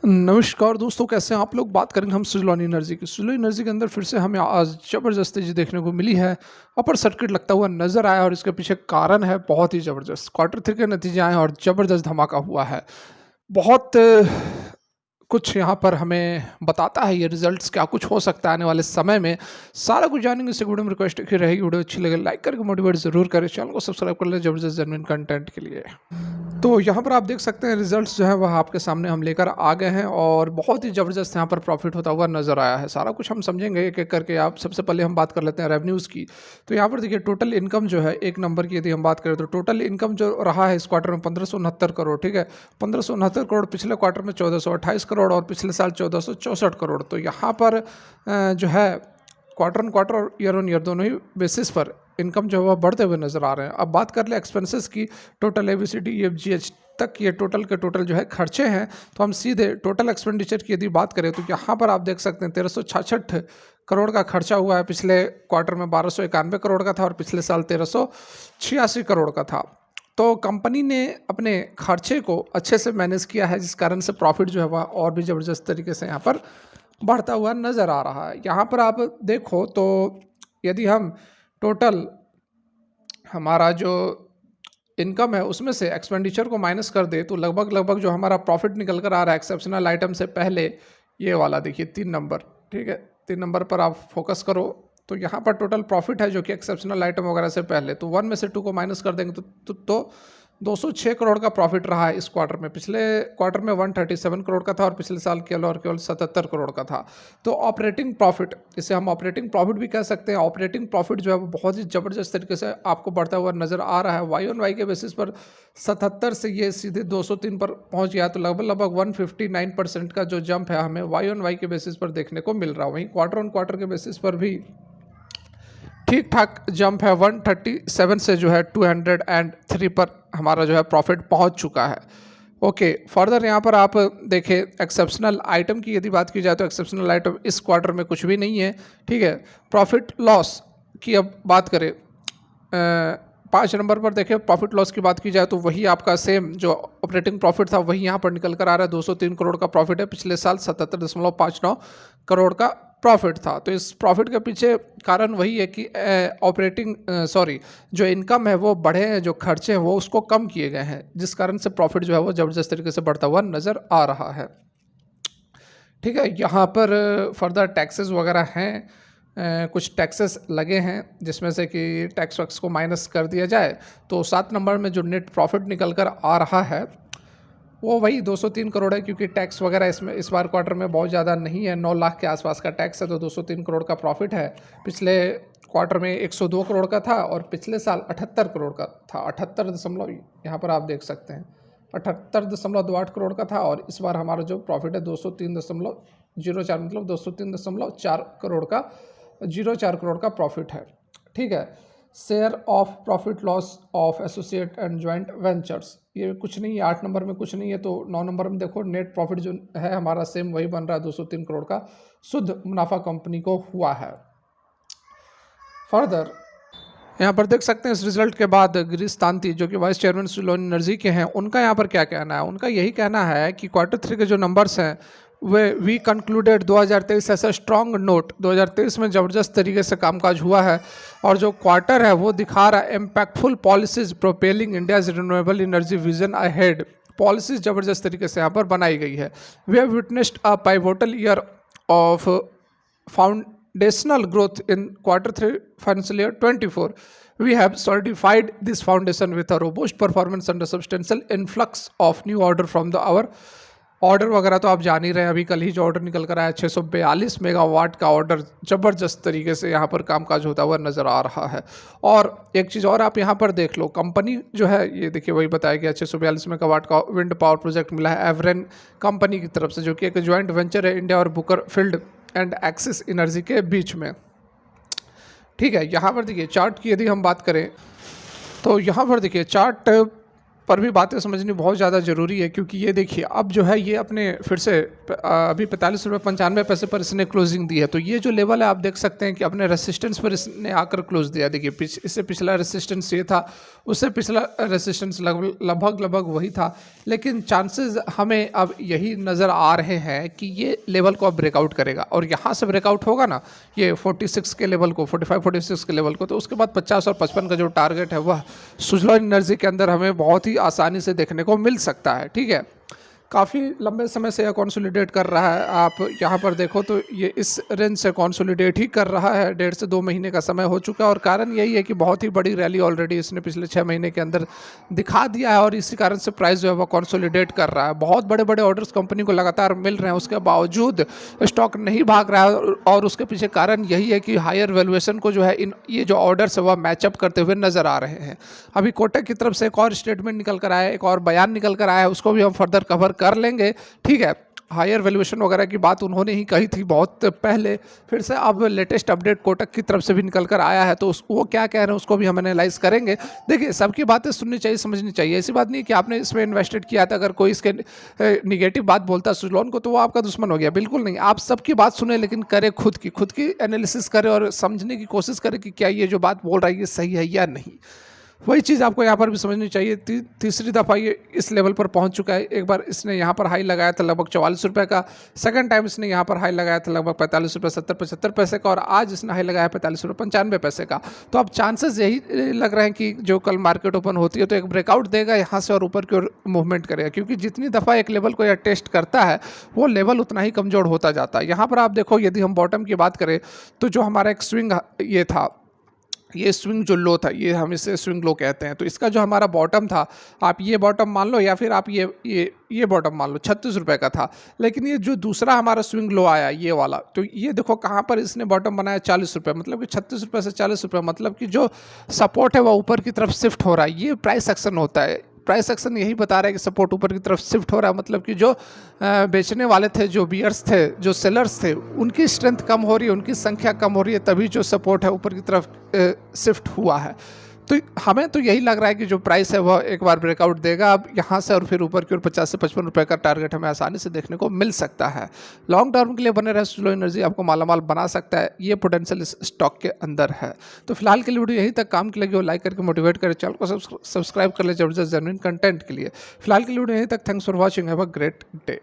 नमस्कार दोस्तों, कैसे हैं आप लोग। बात करेंगे हम सुज़लोन एनर्जी की। सुज़लोन एनर्जी के अंदर फिर से हमें आज ज़बरदस्त तेज़ी देखने को मिली है। अपर सर्किट लगता हुआ नज़र आया और इसके पीछे कारण है बहुत ही ज़बरदस्त। क्वार्टर 3 के नतीजे आए और ज़बरदस्त धमाका हुआ है। बहुत कुछ यहाँ पर हमें बताता है ये रिज़ल्ट्स, क्या कुछ हो सकता है आने वाले समय में। सारा कुछ जानेंगे। इससे वीडियो में रिक्वेस्ट है कि रहेगी, वीडियो अच्छी लगे लाइक करके मोटिवेट ज़रूर करें, चैनल को सब्सक्राइब कर लें ज़बरदस्त जेन्युइन कंटेंट के लिए। तो यहाँ पर आप देख सकते हैं रिजल्ट्स जो है वह आपके सामने हम लेकर आ गए हैं और बहुत ही ज़बरदस्त यहाँ पर प्रॉफिट होता हुआ नज़र आया है। सारा कुछ हम समझेंगे एक-एक करके। आप सबसे पहले हम बात कर लेते हैं रेवेन्यूज़ की। तो यहाँ पर देखिए टोटल इनकम जो है, एक नंबर की यदि हम बात करें तो टोटल इनकम जो रहा है इस क्वार्टर में 1569 करोड़, ठीक है। 1569 करोड़, पिछले क्वार्टर में 1428 करोड़ और पिछले साल 1464 करोड़। तो यहाँ पर जो है क्वार्टर ऑन क्वार्टर और ईयर ऑन ईयर दोनों ही बेसिस पर इनकम जो है वह बढ़ते हुए नज़र आ रहे हैं। अब बात कर ले एक्सपेंसेस की। टोटल एबीसीडी ईएफजीएच तक ये टोटल के टोटल जो है खर्चे हैं। तो हम सीधे टोटल एक्सपेंडिचर की यदि बात करें तो यहाँ पर आप देख सकते हैं 1366 करोड़ का खर्चा हुआ है। पिछले क्वार्टर में 1291 करोड़ का था और पिछले साल 1386 करोड़ का था। तो कंपनी ने अपने खर्चे को अच्छे से मैनेज किया है, जिस कारण से प्रॉफिट जो है वह और भी ज़बरदस्त तरीके से यहाँ पर बढ़ता हुआ नज़र आ रहा है। यहाँ पर आप देखो तो यदि हम टोटल हमारा जो इनकम है उसमें से एक्सपेंडिचर को माइनस कर दे तो लगभग जो हमारा प्रॉफिट निकल कर आ रहा है एक्सेप्शनल आइटम से पहले, ये वाला देखिए 3 नंबर, ठीक है। 3 नंबर पर आप फोकस करो तो यहाँ पर टोटल प्रॉफिट है जो कि एक्सेप्शनल आइटम वगैरह से पहले, तो 1 में से 2 को माइनस कर देंगे तो 206 करोड़ का प्रॉफिट रहा है इस क्वार्टर में। पिछले क्वार्टर में 137 करोड़ का था और पिछले साल केवल और केवल 77 करोड़ का था। तो ऑपरेटिंग प्रॉफिट, इसे हम ऑपरेटिंग प्रॉफिट भी कह सकते हैं। ऑपरेटिंग प्रॉफिट जो है वो बहुत ही ज़बरदस्त तरीके से आपको बढ़ता हुआ नज़र आ रहा है। वाई ऑन वाई के बेसिस पर 77 से ये सीधे 203 पर पहुंच गया। तो लगभग 159% का जो जंप है हमें वाई ऑन वाई के बेसिस पर देखने को मिल रहा है। वहीं क्वार्टर ऑन क्वार्टर के बेसिस पर भी ठीक ठाक जंप है। 137 से जो है 203 पर हमारा जो है प्रॉफिट पहुंच चुका है। ओके, फर्दर यहाँ पर आप देखें एक्सेप्शनल आइटम की यदि बात की जाए तो एक्सेप्शनल आइटम इस क्वार्टर में कुछ भी नहीं है, ठीक है। प्रॉफिट लॉस की अब बात करें, 5 नंबर पर देखें प्रॉफिट लॉस की बात की जाए तो वही आपका सेम जो ऑपरेटिंग प्रॉफिट था वही यहाँ पर निकल कर आ रहा है। 203 करोड़ का प्रॉफिट है। पिछले साल 77.59 करोड़ का प्रॉफिट था। तो इस प्रॉफिट के पीछे कारण वही है कि जो इनकम है वो बढ़े हैं, जो खर्चे हैं वो उसको कम किए गए हैं, जिस कारण से प्रॉफिट जो है वो ज़बरदस्त तरीके से बढ़ता हुआ नज़र आ रहा है, ठीक है। यहाँ पर फर्दर टैक्सेस वगैरह हैं, कुछ टैक्सेस लगे हैं जिसमें से कि टैक्स वैक्स को माइनस कर दिया जाए तो 7 नंबर में जो नेट प्रॉफिट निकल कर आ रहा है वो वही 203 करोड़ है, क्योंकि टैक्स वगैरह इसमें इस बार क्वार्टर में बहुत ज़्यादा नहीं है। 9 लाख के आसपास का टैक्स है तो 203 करोड़ का प्रॉफिट है। पिछले क्वार्टर में 102 करोड़ का था और पिछले साल 78 करोड़ का था। 78 दशमलव, यहाँ पर आप देख सकते हैं 78.28 करोड़ का था और इस बार हमारा जो प्रॉफिट है 203.04, मतलब 203.4 करोड़ का 04 करोड़ का प्रॉफिट है, ठीक है। Share of profit loss of associate and joint ventures, ये कुछ नहीं है। 8 नंबर में कुछ नहीं है। तो 9 नंबर में देखो नेट प्रॉफिट जो है हमारा सेम वही बन रहा है। 203 करोड़ का शुद्ध मुनाफा कंपनी को हुआ है। फर्दर यहाँ पर देख सकते हैं इस रिजल्ट के बाद गिरीश तांती जो कि वाइस चेयरमैन सुज़लोन एनर्जी के हैं, उनका यहाँ पर क्या कहना है। उनका यही कहना है कि क्वार्टर 3 के जो नंबर्स हैं वी कंक्लूडेड 2023 ऐसा स्ट्रॉन्ग नोट। 2023 में ज़बरदस्त तरीके से कामकाज हुआ है और जो क्वार्टर है वो दिखा रहा है impactful policies propelling India's renewable energy vision ahead. Policies ज़बरदस्त तरीके से यहाँ पर बनाई गई है। We have witnessed a pivotal year of foundational growth in quarter 3 financial year 24. We have solidified this foundation with a robust performance and a substantial influx of new order from our order वगैरह तो आप जान ही रहे हैं। अभी कल ही जो order निकल कर आया 642 मेगावाट का ऑर्डर ज़बरदस्त तरीके से यहाँ पर कामकाज होता हुआ नज़र आ रहा है। और एक चीज़ और आप यहाँ पर देख लो, कंपनी जो है ये देखिए वही बताया गया 642 मेगावाट का विंड पावर प्रोजेक्ट मिला है एवरेन कंपनी की तरफ से, जो कि एक ज्वाइंट वेंचर है इंडिया और Booker field and axis energy के बीच में, ठीक है। यहाँ पर देखिए चार्ट की यदि हम बात करें तो यहाँ पर देखिए चार्ट पर भी बातें समझनी बहुत ज़्यादा ज़रूरी है, क्योंकि ये देखिए अब जो है ये अपने फिर से अभी 45 रुपये 95 पैसे पर इसने क्लोजिंग दी है। तो ये जो लेवल है आप देख सकते हैं कि अपने रेसिस्टेंस पर इसने आकर क्लोज दिया। देखिए इससे पिछला रेसिस्टेंस ये था, उससे पिछला रेसिस्टेंस लगभग वही था, लेकिन चांसेस हमें अब यही नज़र आ रहे हैं कि ये लेवल को अब ब्रेकआउट करेगा, और यहाँ से ब्रेकआउट होगा ना ये 46 के लेवल को, 45-46 के लेवल को, तो उसके बाद 50 और 55 का जो टारगेट है वह सुज़लॉन एनर्जी के अंदर हमें बहुत ही आसानी से देखने को मिल सकता है। ठीक है, काफ़ी लंबे समय से यह कंसोलिडेट कर रहा है। आप यहाँ पर देखो तो ये इस रेंज से कंसोलिडेट ही कर रहा है, 1.5 से 2 महीने का समय हो चुका है, और कारण यही है कि बहुत ही बड़ी रैली ऑलरेडी इसने पिछले 6 महीने के अंदर दिखा दिया है, और इसी कारण से प्राइस जो है वो कंसोलिडेट कर रहा है। बहुत बड़े बड़े ऑर्डर्स कंपनी को लगातार मिल रहे हैं, उसके बावजूद स्टॉक नहीं भाग रहा है, और उसके पीछे कारण यही है कि हायर वैल्यूएशन को जो है ये जो ऑर्डर्स है वह मैचअप करते हुए नजर आ रहे हैं। अभी कोटक की तरफ से एक और स्टेटमेंट निकल कर आया है, एक और बयान निकल कर आया है, उसको भी हम फर्दर कवर कर लेंगे। ठीक है, हायर वैल्यूएशन वगैरह की बात उन्होंने ही कही थी बहुत पहले, फिर से अब लेटेस्ट अपडेट कोटक की तरफ से भी निकल कर आया है, तो वो क्या कह रहे हैं उसको भी हम एनालाइज करेंगे। देखिए सबकी बातें सुननी चाहिए, समझनी चाहिए। ऐसी बात नहीं कि आपने इसमें इन्वेस्टेड किया था, अगर कोई इसके निगेटिव बात बोलता है सुज़लॉन को तो वो आपका दुश्मन हो गया, बिल्कुल नहीं। आप सबकी बात सुने, लेकिन करें खुद की एनालिसिस करें और समझने की कोशिश करें कि क्या ये जो बात बोल रहा है ये सही है या नहीं। वही चीज़ आपको यहाँ पर भी समझनी चाहिए। तीसरी दफ़ा ये इस लेवल पर पहुँच चुका है। एक बार इसने यहाँ पर हाई लगाया था लगभग 44 रुपये का, सेकंड टाइम इसने यहाँ पर हाई लगाया था लगभग 45 रुपये 70-75 पैसे का, और आज इसने हाई लगाया 45 रुपये 95 पैसे का। तो अब चांसेस यही लग रहे हैं कि जो कल मार्केट ओपन होती है तो एक ब्रेकआउट देगा यहाँ से और ऊपर की ओर मूवमेंट करेगा, क्योंकि जितनी दफ़ा एक लेवल को यह टेस्ट करता है वो लेवल उतना ही कमज़ोर होता जाता है। यहाँ पर आप देखो, यदि हम बॉटम की बात करें तो जो हमारा एक स्विंग ये था, ये स्विंग जो लो था, ये हम इसे स्विंग लो कहते हैं, तो इसका जो हमारा बॉटम था, आप ये बॉटम मान लो या फिर आप ये बॉटम मान लो, 36 रुपये का था। लेकिन ये जो दूसरा हमारा स्विंग लो आया ये वाला, तो ये देखो कहाँ पर इसने बॉटम बनाया, 40 रुपये, मतलब कि 36 रुपये से 40 रुपये, मतलब कि जो सपोर्ट है वह ऊपर की तरफ शिफ्ट हो रहा है। ये प्राइस एक्शन होता है। प्राइस एक्शन यही बता रहा है कि सपोर्ट ऊपर की तरफ शिफ्ट हो रहा है, मतलब कि जो बेचने वाले थे, जो बियर्स थे, जो सेलर्स थे, उनकी स्ट्रेंथ कम हो रही है, उनकी संख्या कम हो रही है, तभी जो सपोर्ट है ऊपर की तरफ शिफ्ट हुआ है। तो हमें तो यही लग रहा है कि जो प्राइस है वह एक बार ब्रेकआउट देगा अब यहाँ से, और फिर ऊपर की ओर 50 से 55 रुपये का टारगेट हमें आसानी से देखने को मिल सकता है। लॉन्ग टर्म के लिए बने रहे, सुज़लॉन एनर्जी आपको मालामाल बना सकता है, ये पोटेंशियल इस स्टॉक के अंदर है। तो फिलहाल के लिए वीडियो यहीं तक, काम की लगी हो लाइक करके मोटिवेट करें, चैनल को सब्सक्राइब कर ले जबरदस्त जेन्युइन कंटेंट के लिए। फिलहाल के लिए वीडियो यहीं तक, thanks for watching, have a great day.